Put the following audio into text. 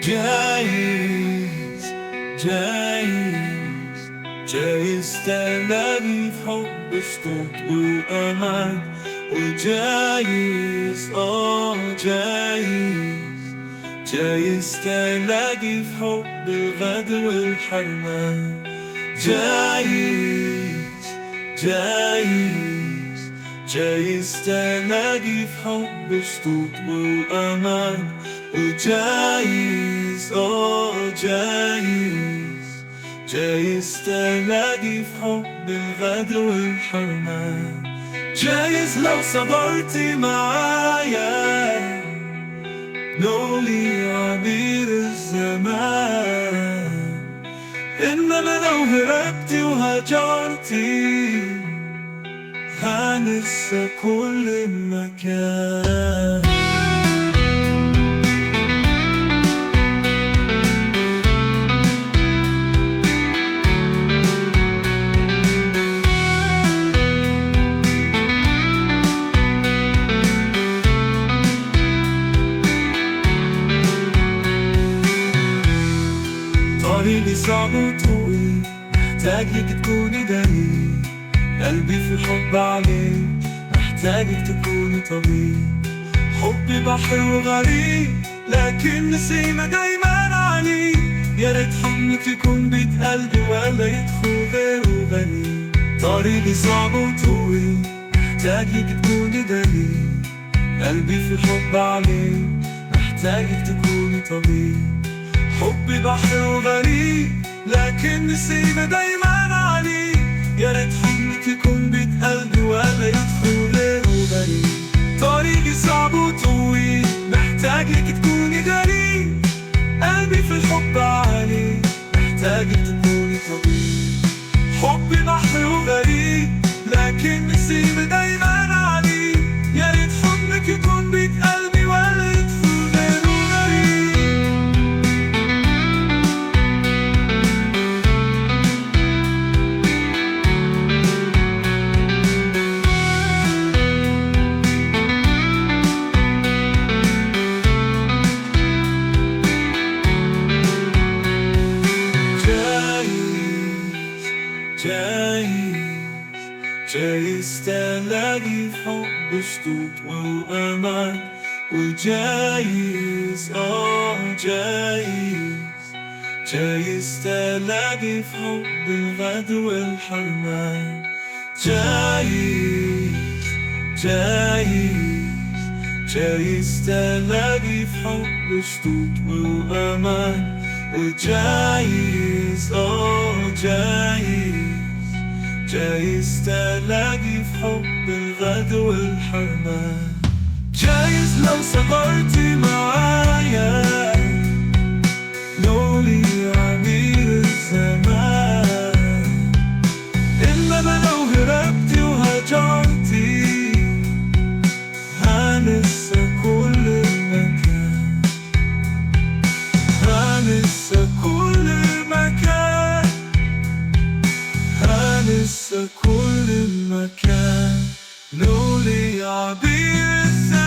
جايز جايز جايز تلاقي في حب صوت وأمان، وجايز جايز تلاقي في حب الغدر والحرمان. جايز تلاقي في حب صوت وأمان، وجايز جايز تلاقي في حب الغدر والحرمان. جايز لو صبرتي معايا نولي عبير الزمان، إنما لو هربتي وهجرتي هنسى كل مكان. طريقي صعب وطويل، محتاجك تكوني دليل، قلبي في الحب عليك، محتاجك تكوني طبيب. حبي بحر وغريب، لكن نسيمة دايما عليك. يا ريت حضنك يكون بيت قلبي ولا يدخل غيره غريب. طريقي صعب وطويل، محتاجك تكوني دليل، قلبي في الحب عليك، محتاجك تكوني طبيب. حبي بحر وغريب، لكن نسيمة دايما عليك. يا ريت حضنك يكون بيت قلبي ولا يدخل غيره غريب. طريقي صعب وطويل، محتاجك تكوني دليل، قلبي في الحب عليك، محتاجك تكوني طبيب. حبي بحر وغريب، لكن نسيمة دايما عليك. يا ريت حضنك يكون بيت قلبي ولا يدخل غيره غريب. جايز تلاقي في حب صوت وأمان، وجايز جايز تلاقي في حب الغدر والحرمان. جايز تلاقي في حب صوت وأمان، وجايز جايز تلاقي في حب الغدر والحرمان. جايز لو صبرتي معايا نولي عبير الزمان، إنما لو هربتي وهجرتي هنسى كل مكان، هنسى كل مكان، هنسى كل مكان. نولي عبير الزمان.